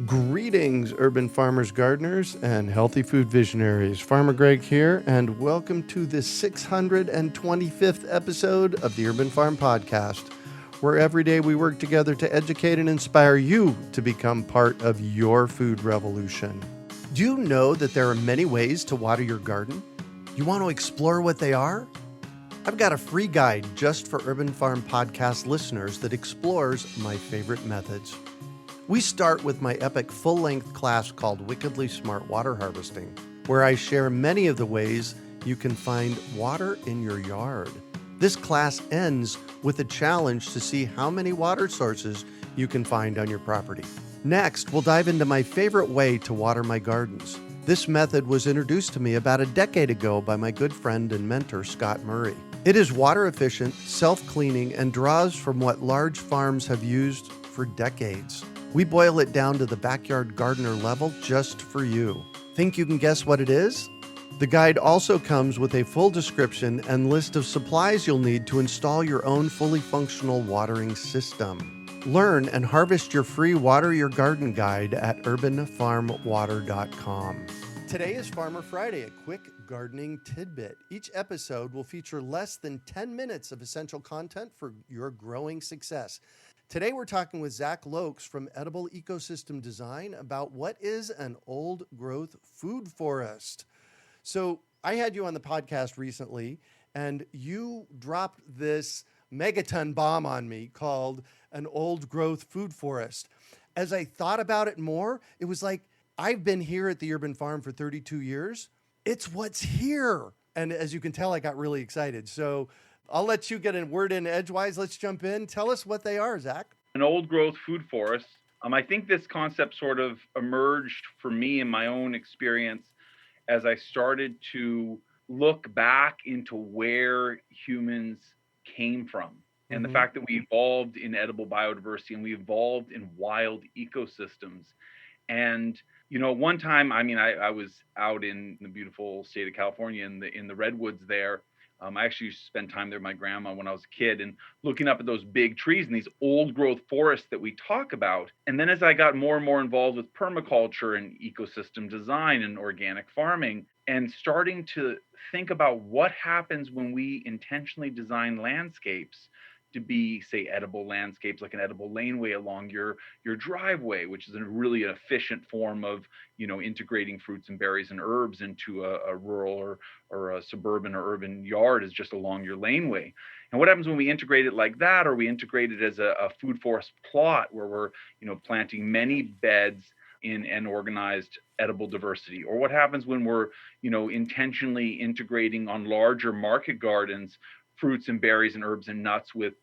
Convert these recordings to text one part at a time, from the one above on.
Greetings, urban farmers, gardeners, and healthy food visionaries. Farmer Greg here, and welcome to the 625th episode of the Urban Farm Podcast, where every day we work together to educate and inspire you to become part of your food revolution. Do you know that there are many ways to water your garden? You want to explore what they are? I've got a free guide just for Urban Farm Podcast listeners that explores my favorite methods. We start with my epic full-length class called Wickedly Smart Water Harvesting, where I share many of the ways you can find water in your yard. This class ends with a challenge to see how many water sources you can find on your property. Next, we'll dive into my favorite way to water my gardens. This method was introduced to me about a decade ago by my good friend and mentor, Scott Murray. It is water efficient, self-cleaning, and draws from what large farms have used for decades. We boil it down to the backyard gardener level just for you. Think you can guess what it is? The guide also comes with a full description and list of supplies you'll need to install your own fully functional watering system. Learn and harvest your free Water Your Garden guide at urbanfarmwater.com. Today is Farmer Friday, a quick gardening tidbit. Each episode will feature less than 10 minutes of essential content for your growing success. Today, we're talking with Zach Loeks from Edible Ecosystem Design about what is an old growth food forest. So I had you on the podcast recently, and you dropped this megaton bomb on me called an old growth food forest. As I thought about it more, it was like, I've been here at the Urban Farm for 32 years. It's what's here. And as you can tell, I got really excited. So I'll let you get a word in edgewise. Let's jump in. Tell us what they are, Zach. An old growth food forest. I think this concept sort of emerged for me in my own experience as I started to look back into where humans came from and the fact that we evolved in edible biodiversity and we evolved in wild ecosystems. And one time, I was out in the beautiful state of California in the redwoods there. I actually used to spend time there with my grandma when I was a kid and looking up at those big trees and these old growth forests that we talk about. And then as I got more and more involved with permaculture and ecosystem design and organic farming and starting to think about what happens when we intentionally design landscapes to be, say, edible landscapes, like an edible laneway along your driveway, which is a really efficient form of, integrating fruits and berries and herbs into a rural or a suburban or urban yard, is just along your laneway. And what happens when we integrate it like that, or we integrate it as a food forest plot where we're, planting many beds in an organized edible diversity? Or what happens when we're, intentionally integrating on larger market gardens fruits and berries and herbs and nuts with,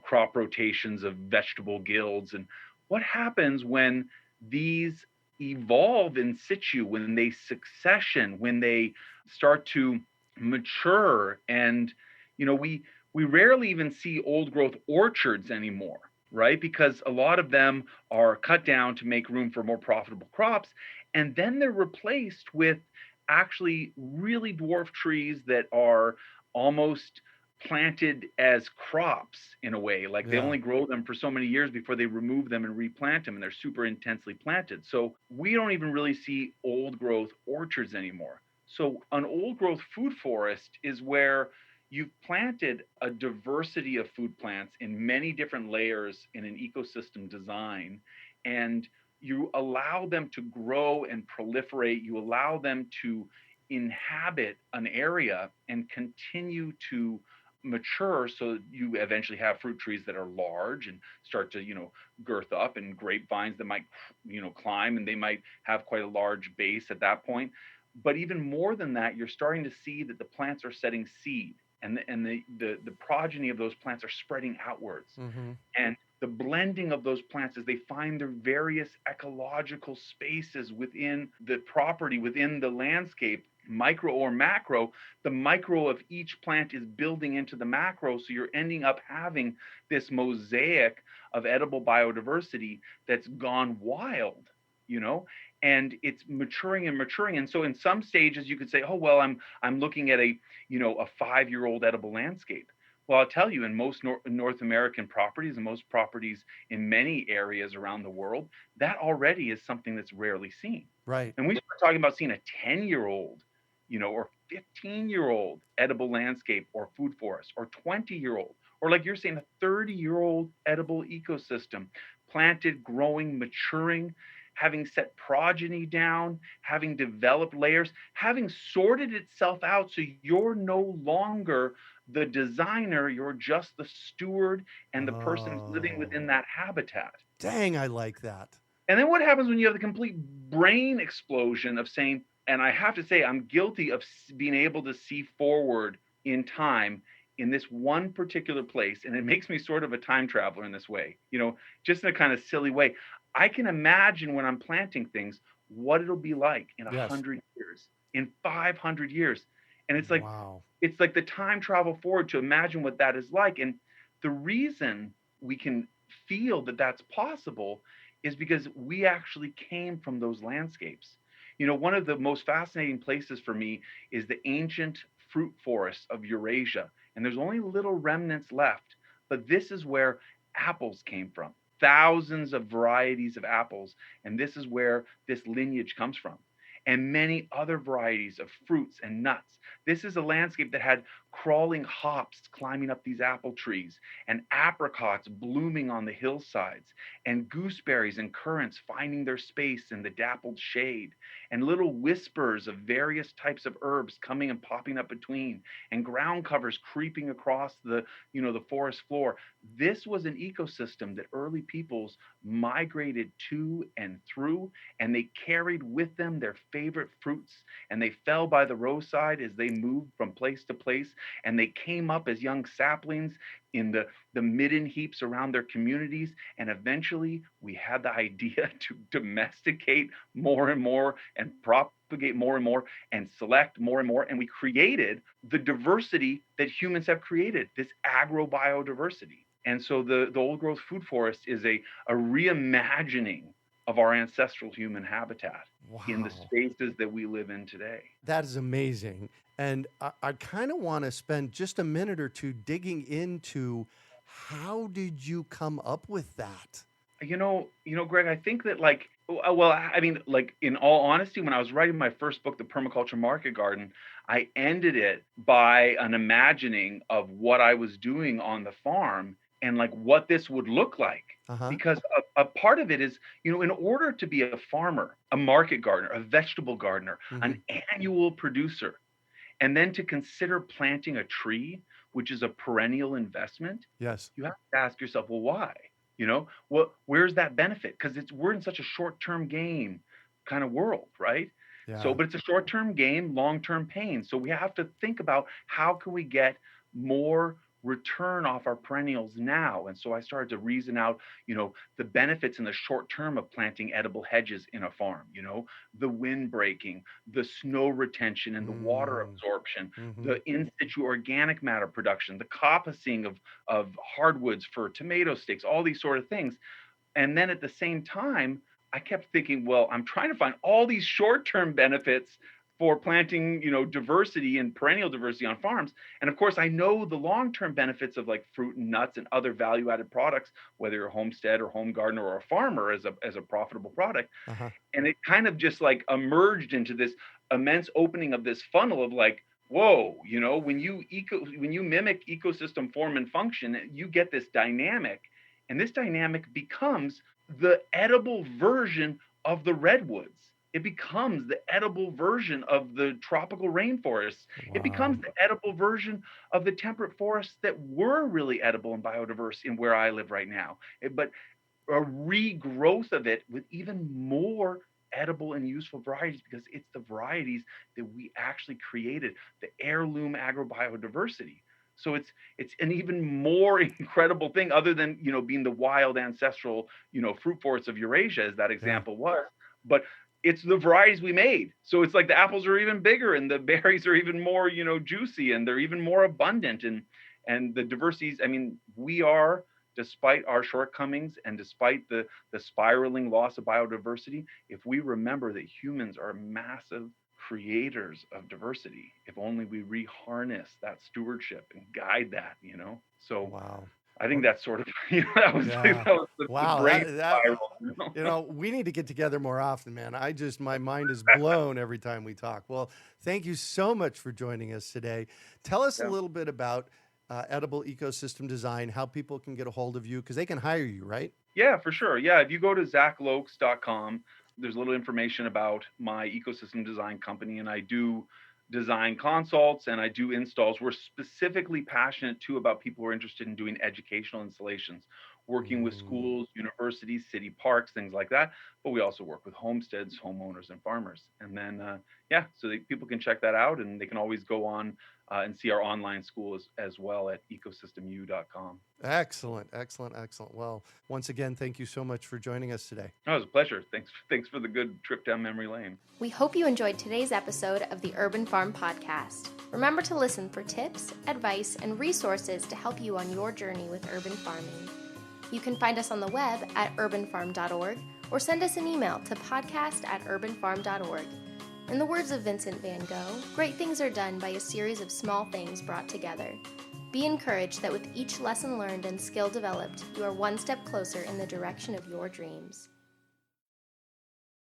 crop rotations of vegetable guilds? And what happens when these evolve in situ, when they succession, when they start to mature? And, we rarely even see old growth orchards anymore, right? Because a lot of them are cut down to make room for more profitable crops. And then they're replaced with actually really dwarf trees that are almost planted as crops in a way, like they only grow them for so many years before they remove them and replant them, and they're super intensely planted. So we don't even really see old growth orchards anymore. So an old growth food forest is where you've planted a diversity of food plants in many different layers in an ecosystem design, and you allow them to grow and proliferate. You allow them to inhabit an area and continue to mature, so you eventually have fruit trees that are large and start to girth up, and grapevines that might climb, and they might have quite a large base at that point. But even more than that, you're starting to see that the plants are setting seed, and the progeny of those plants are spreading outwards. And the blending of those plants as they find their various ecological spaces within the property, within the landscape, micro or macro, the micro of each plant is building into the macro. So you're ending up having this mosaic of edible biodiversity that's gone wild, and it's maturing and maturing. And so in some stages you could say, oh, well, I'm looking at a 5-year-old edible landscape. Well, I'll tell you, in most North American properties and most properties in many areas around the world, that already is something that's rarely seen. Right. And we start talking about seeing a 10-year-old, or 15-year-old edible landscape or food forest, or 20-year-old, or like you're saying, a 30-year-old edible ecosystem, planted, growing, maturing, having set progeny down, having developed layers, having sorted itself out so you're no longer the designer, you're just the steward and the person living within Oh, that habitat. dang, I like that. And then what happens when you have the complete brain explosion of saying, and I have to say, I'm guilty of being able to see forward in time in this one particular place. And it makes me sort of a time traveler in this way, just in a kind of silly way. I can imagine when I'm planting things, what it'll be like in Yes. 100 years, in 500 years. And Wow. it's like the time travel forward to imagine what that is like. And the reason we can feel that that's possible is because we actually came from those landscapes. One of the most fascinating places for me is the ancient fruit forests of Eurasia. And there's only little remnants left, but this is where apples came from. Thousands of varieties of apples. And this is where this lineage comes from. And many other varieties of fruits and nuts. This is a landscape that had crawling hops climbing up these apple trees, and apricots blooming on the hillsides, and gooseberries and currants finding their space in the dappled shade, and little whispers of various types of herbs coming and popping up between, and ground covers creeping across the forest floor. This was an ecosystem that early peoples migrated to and through, and they carried with them their favorite fruits, and they fell by the roadside as they moved from place to place, and they came up as young saplings in the midden heaps around their communities. And eventually we had the idea to domesticate more and more and propagate more and more and select more and more. And we created the diversity that humans have created, this agrobiodiversity. And so the old growth food forest is a reimagining of our ancestral human habitat in the Wow. spaces that we live in today. That is amazing. And I kind of want to spend just a minute or two digging into how did you come up with that? Greg, I think that well, I mean, like in all honesty, when I was writing my first book, The Permaculture Market Garden, I ended it by an imagining of what I was doing on the farm and like what this would look like. Uh-huh. Because a part of it is, in order to be a farmer, a market gardener, a vegetable gardener, Hmm. an annual producer, and then to consider planting a tree, which is a perennial investment, Yes. you have to ask yourself, well, why? Where's that benefit? Because we're in such a short-term game kind of world, right? So, Yeah. but it's a short-term game, long-term pain. So we have to think about how can we get more return off our perennials now. And so I started to reason out, the benefits in the short term of planting edible hedges in a farm, the wind breaking, the snow retention and the water Mm. absorption, Hmm. the in situ organic matter production, the coppicing of hardwoods for tomato sticks, all these sort of things. And then at the same time, I kept thinking, well, I'm trying to find all these short-term benefits for planting, diversity and perennial diversity on farms. And of course, I know the long-term benefits of like fruit and nuts and other value-added products, whether you're a homestead or home gardener or a farmer as a profitable product. Uh-huh. And it kind of just like emerged into this immense opening of this funnel of like, whoa, when you mimic ecosystem form and function, you get this dynamic, and this dynamic becomes the edible version of the redwoods. It becomes the edible version of the tropical rainforests. It becomes Wow. the edible version of the temperate forests that were really edible and biodiverse in where I live right now. But a regrowth of it with even more edible and useful varieties, because it's the varieties that we actually created, the heirloom agrobiodiversity. So it's an even more incredible thing, other than being the wild ancestral fruit forests of Eurasia, as that Yeah. example was. But it's the varieties we made. So it's like the apples are even bigger and the berries are even more juicy and they're even more abundant, and the diversities. I mean, we are, despite our shortcomings and despite the spiraling loss of biodiversity, if we remember that humans are massive creators of diversity if only we reharness that stewardship and guide that, So Wow. I think that's sort of, that was Yeah. the Wow. brain That spiral. we need to get together more often, man. My mind is blown every time we talk. Well, thank you so much for joining us today. Tell us a Yeah. little bit about edible ecosystem design, how people can get a hold of you, because they can hire you, right? Yeah, for sure. Yeah, if you go to zachloeks.com, there's a little information about my ecosystem design company, and I do design consults and I do installs. We're specifically passionate too about people who are interested in doing educational installations, working with Mm. schools, universities, city parks, things like that. But we also work with homesteads, homeowners, and farmers. And then, so people can check that out, and they can always go on and see our online school as well at ecosystemu.com. Excellent, excellent, excellent. Well, once again, thank you so much for joining us today. Oh, it was a pleasure. Thanks for the good trip down memory lane. We hope you enjoyed today's episode of the Urban Farm Podcast. Remember to listen for tips, advice, and resources to help you on your journey with urban farming. You can find us on the web at urbanfarm.org or send us an email to podcast@urbanfarm.org. In the words of Vincent van Gogh, great things are done by a series of small things brought together. Be encouraged that with each lesson learned and skill developed, you are one step closer in the direction of your dreams.